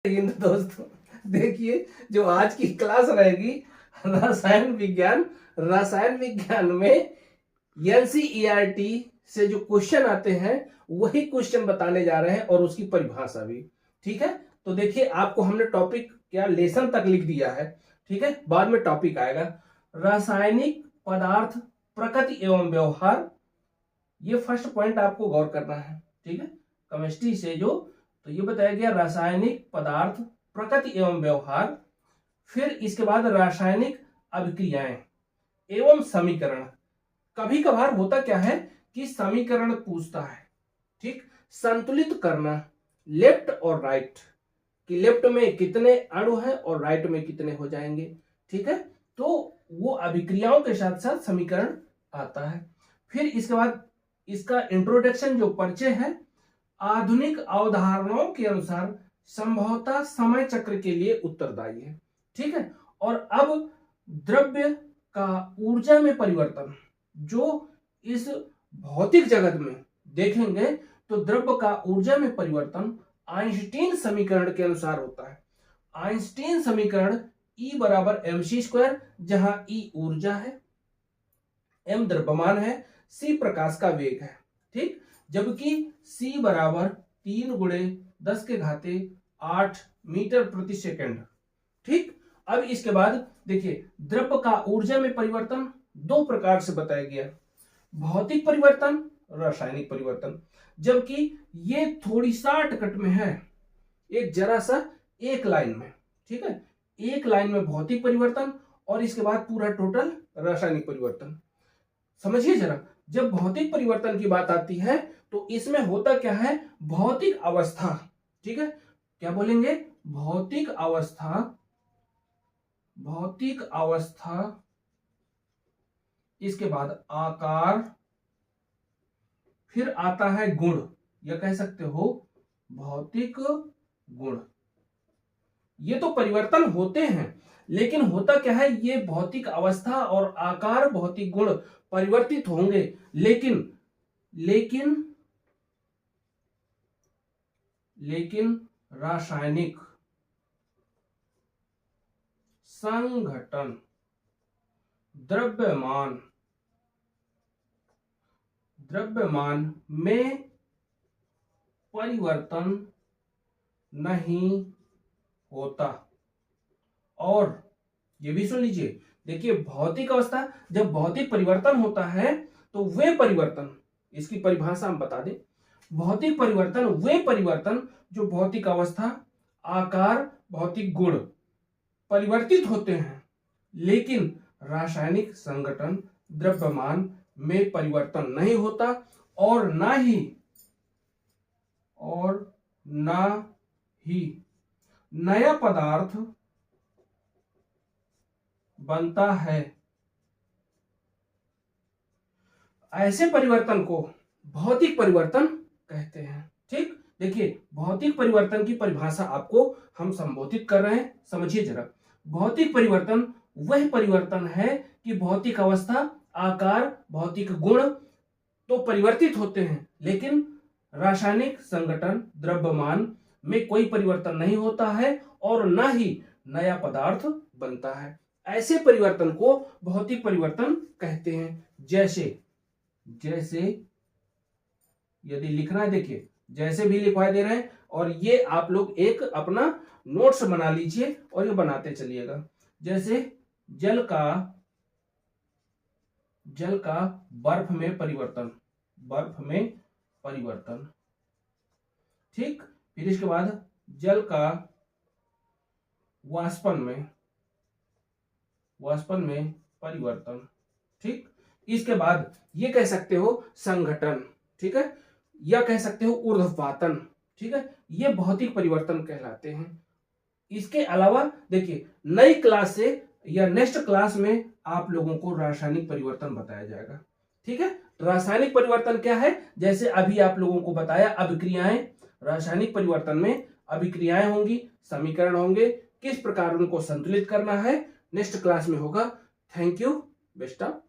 दोस्तों देखिए, जो आज की क्लास रहेगी रसायन विज्ञान में एनसीईआरटी से जो क्वेश्चन आते हैं वही क्वेश्चन बताने जा रहे हैं और उसकी परिभाषा भी। ठीक है, तो देखिए आपको हमने टॉपिक क्या लेसन तक लिख दिया है। ठीक है, बाद में टॉपिक आएगा रासायनिक पदार्थ प्रकृति एवं व्यवहार। ये फर्स्ट पॉइंट आपको गौर करना है। ठीक है, केमिस्ट्री से जो तो ये बताया गया रासायनिक पदार्थ प्रकृति एवं व्यवहार, फिर इसके बाद रासायनिक अभिक्रियाएं एवं समीकरण। कभी कभार होता क्या है कि समीकरण पूछता है, ठीक, संतुलित करना लेफ्ट और राइट, कि लेफ्ट में कितने अणु हैं और राइट में कितने हो जाएंगे। ठीक है, तो वो अभिक्रियाओं के साथ साथ समीकरण आता है। फिर इसके बाद इसका इंट्रोडक्शन जो परिचय है, आधुनिक अवधारणाओं के अनुसार संभवतः समय चक्र के लिए उत्तरदायी है। ठीक है, और अब द्रव्य का ऊर्जा में परिवर्तन, जो इस भौतिक जगत में देखेंगे तो द्रव्य का ऊर्जा में परिवर्तन आइंस्टीन समीकरण के अनुसार होता है। आइंस्टीन समीकरण E बराबर mc², जहां E ऊर्जा है, m द्रव्यमान है, c प्रकाश का वेग है। ठीक, जबकि c बराबर 3 × 10⁸ मीटर प्रति सेकंड। ठीक, अब इसके बाद देखिए द्रव्य का ऊर्जा में परिवर्तन दो प्रकार से बताया गया, भौतिक परिवर्तन, रासायनिक परिवर्तन। जबकि ये थोड़ी शॉर्टकट में है, एक जरा सा एक लाइन में। ठीक है, एक लाइन में भौतिक परिवर्तन और इसके बाद पूरा टोटल रासायनिक परिवर्तन। समझिए जरा, जब भौतिक परिवर्तन की बात आती है तो इसमें होता क्या है, भौतिक अवस्था। ठीक है, क्या बोलेंगे, भौतिक अवस्था, भौतिक अवस्था, इसके बाद आकार, फिर आता है गुण, या कह सकते हो भौतिक गुण। ये तो परिवर्तन होते हैं, लेकिन होता क्या है, ये भौतिक अवस्था और आकार, भौतिक गुण परिवर्तित होंगे, लेकिन लेकिन लेकिन रासायनिक संघटन, द्रव्यमान में परिवर्तन नहीं होता। और ये भी सुन लीजिए, देखिए भौतिक अवस्था, जब भौतिक परिवर्तन होता है तो वे परिवर्तन, इसकी परिभाषा हम बता दें, भौतिक परिवर्तन वे परिवर्तन जो भौतिक अवस्था, आकार, भौतिक गुण परिवर्तित होते हैं, लेकिन रासायनिक संगठन, द्रव्यमान में परिवर्तन नहीं होता, और ना ही नया पदार्थ बनता है। ऐसे परिवर्तन को भौतिक परिवर्तन कहते हैं। ठीक, देखिए भौतिक परिवर्तन की परिभाषा आपको हम संबोधित कर रहे हैं, समझिए जरा। भौतिक परिवर्तन वह परिवर्तन है कि भौतिक अवस्था, आकार, भौतिक गुण तो परिवर्तित होते हैं, लेकिन रासायनिक संगठन, द्रव्यमान में कोई परिवर्तन नहीं होता है और ना ही नया पदार्थ बनता है। ऐसे परिवर्तन को भौतिक परिवर्तन कहते हैं। जैसे यदि लिखना है, देखिए जैसे भी लिखवाई दे रहे हैं, और ये आप लोग एक अपना नोट्स बना लीजिए और ये बनाते चलिएगा। जैसे जल का बर्फ में परिवर्तन, ठीक, फिर इसके बाद जल का वाष्पन में परिवर्तन। ठीक, इसके बाद ये कह सकते हो संघटन, ठीक है, या कह सकते हो ऊर्ध्वपातन। ठीक है, ये भौतिक परिवर्तन कहलाते हैं। इसके अलावा देखिए नई क्लास से या नेक्स्ट क्लास में आप लोगों को रासायनिक परिवर्तन बताया जाएगा। ठीक है, रासायनिक परिवर्तन क्या है, जैसे अभी आप लोगों को बताया अभिक्रियाएं, रासायनिक परिवर्तन में अभिक्रियाएं होंगी, समीकरण होंगे, किस प्रकार उनको संतुलित करना है, नेक्स्ट क्लास में होगा। Thank you, best of